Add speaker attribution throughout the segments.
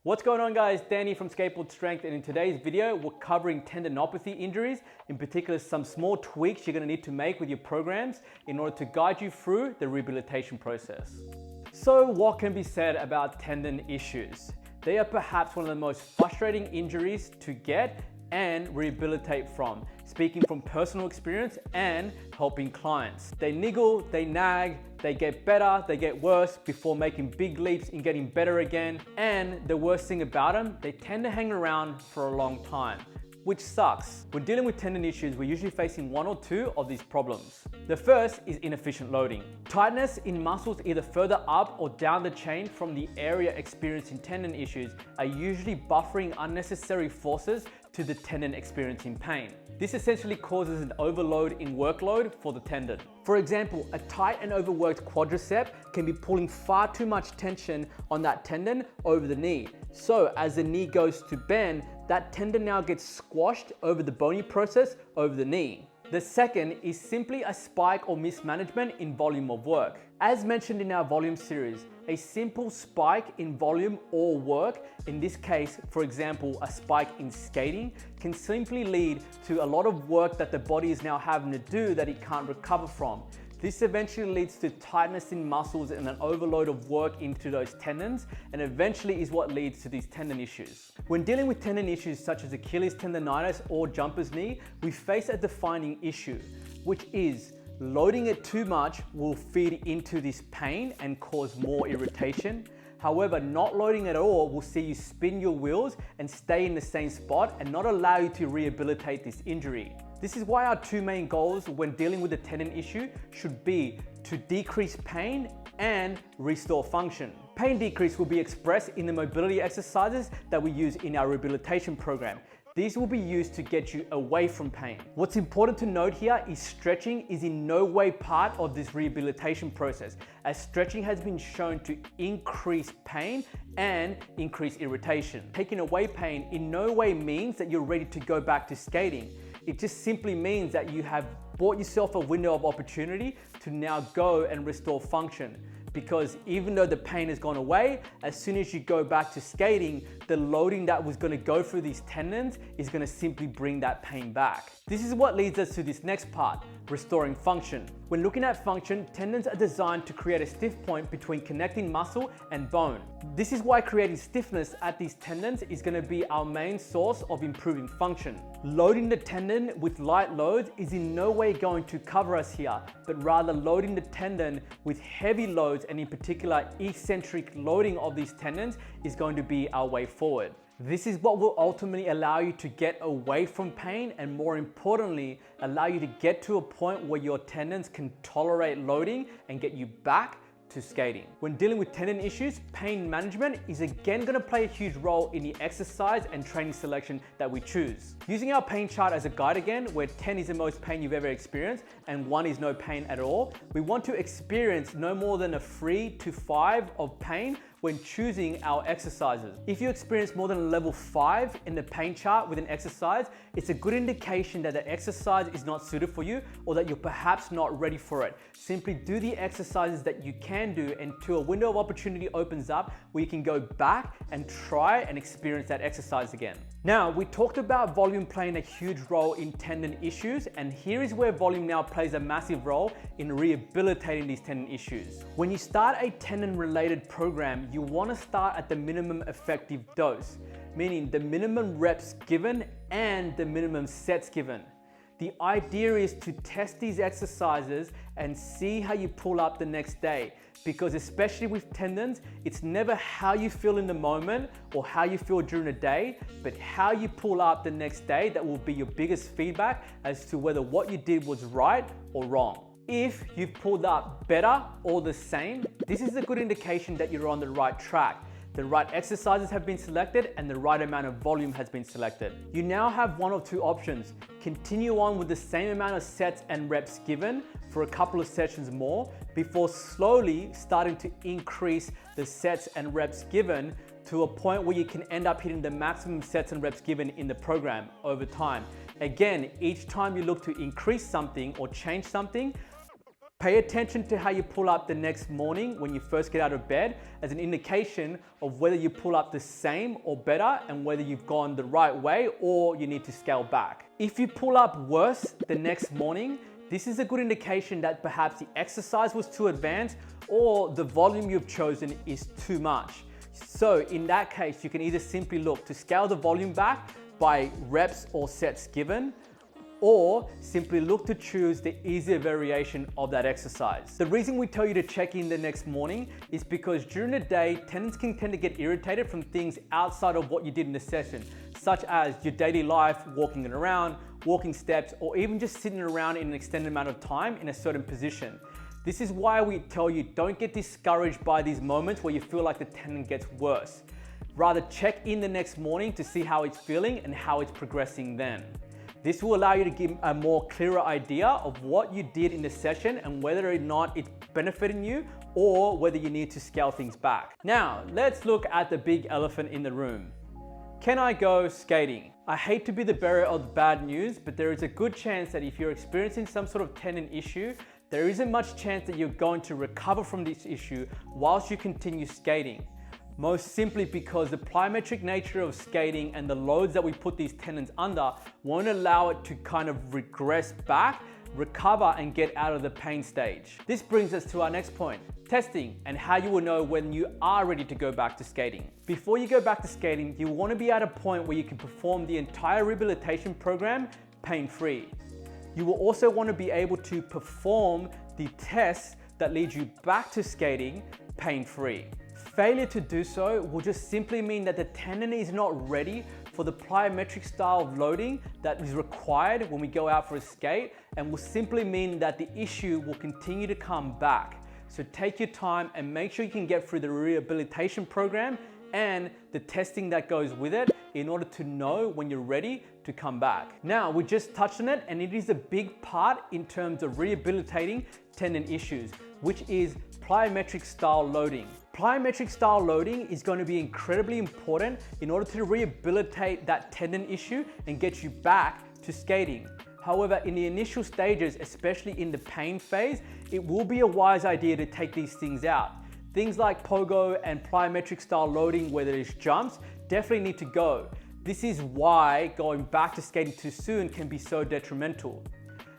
Speaker 1: What's going on, guys? Danny from Skateboard Strength, and in today's video we're covering tendinopathy injuries, in particular some small tweaks you're going to need to make with your programs in order to guide you through the rehabilitation process. So what can be said about tendon issues? They are perhaps one of the most frustrating injuries to get and rehabilitate from, speaking from personal experience and helping clients. They niggle, they nag, they get better, they get worse before making big leaps in getting better again. And the worst thing about them, they tend to hang around for a long time, which sucks. When dealing with tendon issues, we're usually facing one or two of these problems. The first is inefficient loading. Tightness in muscles either further up or down the chain from the area experiencing tendon issues are usually buffering unnecessary forces to the tendon experiencing pain. This essentially causes an overload in workload for the tendon. For example, a tight and overworked quadricep can be pulling far too much tension on that tendon over the knee. So as the knee goes to bend, that tendon now gets squashed over the bony process over the knee. The second is simply a spike or mismanagement in volume of work. As mentioned in our volume series, a simple spike in volume or work, in this case, for example, a spike in skating, can simply lead to a lot of work that the body is now having to do that it can't recover from. This eventually leads to tightness in muscles and an overload of work into those tendons, and eventually is what leads to these tendon issues. When dealing with tendon issues such as Achilles tendinitis or jumper's knee, we face a defining issue, which is loading it too much will feed into this pain and cause more irritation. However, not loading at all will see you spin your wheels and stay in the same spot and not allow you to rehabilitate this injury. This is why our two main goals when dealing with a tendon issue should be to decrease pain and restore function. Pain decrease will be expressed in the mobility exercises that we use in our rehabilitation program. These will be used to get you away from pain. What's important to note here is stretching is in no way part of this rehabilitation process, as stretching has been shown to increase pain and increase irritation. Taking away pain in no way means that you're ready to go back to skating. It just simply means that you have bought yourself a window of opportunity to now go and restore function. Because even though the pain has gone away, as soon as you go back to skating, the loading that was going to go through these tendons is going to simply bring that pain back. This is what leads us to this next part, restoring function. When looking at function, tendons are designed to create a stiff point between connecting muscle and bone. This is why creating stiffness at these tendons is going to be our main source of improving function. Loading the tendon with light loads is in no way going to cover us here, but rather loading the tendon with heavy loads, and in particular eccentric loading of these tendons, is going to be our way forward. This is what will ultimately allow you to get away from pain, and more importantly, allow you to get to a point where your tendons can tolerate loading and get you back to skating. When dealing with tendon issues, pain management is again going to play a huge role in the exercise and training selection that we choose. Using our pain chart as a guide again, where 10 is the most pain you've ever experienced and 1 is no pain at all, we want to experience no more than a 3 to 5 of pain when choosing our exercises. If you experience more than a level 5 in the pain chart with an exercise, it's a good indication that the exercise is not suited for you or that you're perhaps not ready for it. Simply do the exercises that you can do until a window of opportunity opens up where you can go back and try and experience that exercise again. Now, we talked about volume playing a huge role in tendon issues, and here is where volume now plays a massive role in rehabilitating these tendon issues. When you start a tendon-related program, you want to start at the minimum effective dose, meaning the minimum reps given and the minimum sets given. The idea is to test these exercises and see how you pull up the next day, because especially with tendons, it's never how you feel in the moment or how you feel during the day, but how you pull up the next day that will be your biggest feedback as to whether what you did was right or wrong. If you've pulled up better or the same, this is a good indication that you're on the right track. The right exercises have been selected and the right amount of volume has been selected. You now have one of two options. Continue on with the same amount of sets and reps given for a couple of sessions more before slowly starting to increase the sets and reps given to a point where you can end up hitting the maximum sets and reps given in the program over time. Again, each time you look to increase something or change something, Pay attention to how you pull up the next morning when you first get out of bed as an indication of whether you pull up the same or better and whether you've gone the right way or you need to scale back. If you pull up worse the next morning, this is a good indication that perhaps the exercise was too advanced or the volume you've chosen is too much. So in that case, you can either simply look to scale the volume back by reps or sets given, or simply look to choose the easier variation of that exercise. The reason we tell you to check in the next morning is because during the day, tendons can tend to get irritated from things outside of what you did in the session, such as your daily life, walking around, walking steps, or even just sitting around in an extended amount of time in a certain position. This is why we tell you don't get discouraged by these moments where you feel like the tendon gets worse. Rather, check in the next morning to see how it's feeling and how it's progressing then. This will allow you to give a more clearer idea of what you did in the session and whether or not it's benefiting you or whether you need to scale things back. Now, let's look at the big elephant in the room. Can I go skating? I hate to be the bearer of the bad news, but there is a good chance that if you're experiencing some sort of tendon issue, there isn't much chance that you're going to recover from this issue whilst you continue skating. Most simply because the plyometric nature of skating and the loads that we put these tendons under won't allow it to kind of regress back, recover, and get out of the pain stage. This brings us to our next point, testing and how you will know when you are ready to go back to skating. Before you go back to skating, you want to be at a point where you can perform the entire rehabilitation program pain-free. You will also want to be able to perform the tests that lead you back to skating pain-free. Failure to do so will just simply mean that the tendon is not ready for the plyometric style of loading that is required when we go out for a skate, and will simply mean that the issue will continue to come back. So take your time and make sure you can get through the rehabilitation program and the testing that goes with it in order to know when you're ready to come back. Now, we just touched on it, and it is a big part in terms of rehabilitating tendon issues, which is plyometric style loading. Plyometric style loading is going to be incredibly important in order to rehabilitate that tendon issue and get you back to skating. However, in the initial stages, especially in the pain phase, it will be a wise idea to take these things out. Things like pogo and plyometric style loading, where there's jumps, definitely need to go. This is why going back to skating too soon can be so detrimental.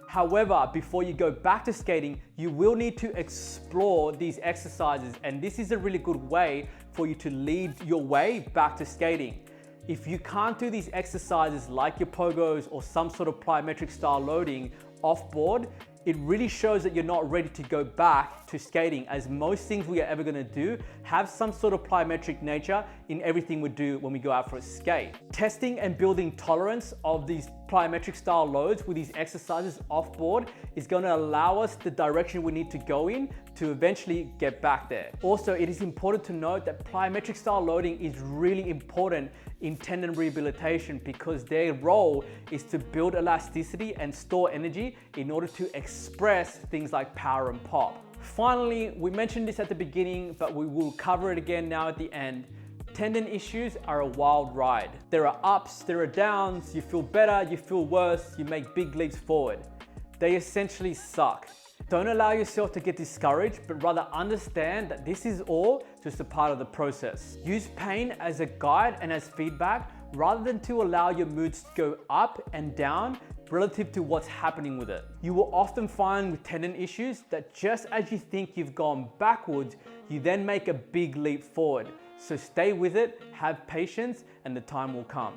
Speaker 1: However, before you go back to skating, you will need to explore these exercises, and this is a really good way for you to lead your way back to skating. If you can't do these exercises like your pogos or some sort of plyometric style loading off board, it really shows that you're not ready to go back to skating, as most things we are ever going to do have some sort of plyometric nature in everything we do when we go out for a skate. Testing and building tolerance of these plyometric style loads with these exercises off board is going to allow us the direction we need to go in to eventually get back there. Also, it is important to note that plyometric style loading is really important in tendon rehabilitation because their role is to build elasticity and store energy in order to express things like power and pop. Finally, we mentioned this at the beginning, but we will cover it again now at the end. Tendon issues are a wild ride. There are ups, there are downs, you feel better, you feel worse, you make big leaps forward. They essentially suck. Don't allow yourself to get discouraged, but rather understand that this is all just a part of the process. Use pain as a guide and as feedback rather than to allow your moods to go up and down relative to what's happening with it. You will often find with tendon issues that just as you think you've gone backwards, you then make a big leap forward. So stay with it, have patience, and the time will come.